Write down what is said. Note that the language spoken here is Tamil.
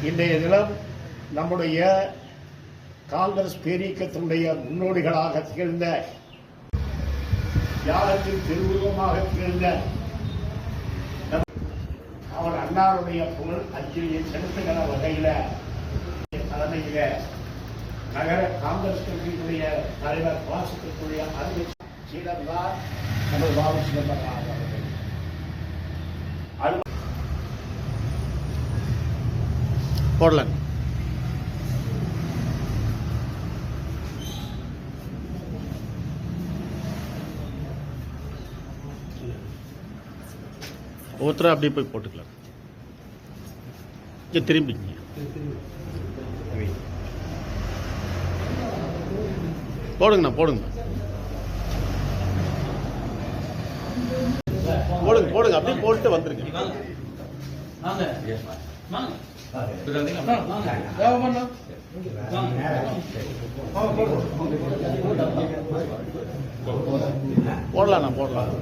இன்றைய தினம் நம்முடைய காங்கிரஸ் பேரியக்கத்தினுடைய முன்னோடிகளாக திகழ்ந்த தியாகத்தின் திருவுருவமாக திகழ்ந்த அவர் அன்னாருடைய புகழ் அஞ்சலியை செலுத்துகிற வகையில் தலைமையில நகர காங்கிரஸ் கட்சியினுடைய தலைவர் வாசிக்கக்கூடிய அறிவியல் சீடர்தான் நமது பாபு சிதம்பரம் அவர்கள். போடலாம். ஒவ்வொருத்தரும் அப்படியே போய் போட்டுக்கலாம். திரும்பிங்க. போடுங்கண்ணா, போடுங்க போடுங்க போடுங்க அப்படியே போட்டு வந்துருங்க. போடலாண்ணா, போடலாம்.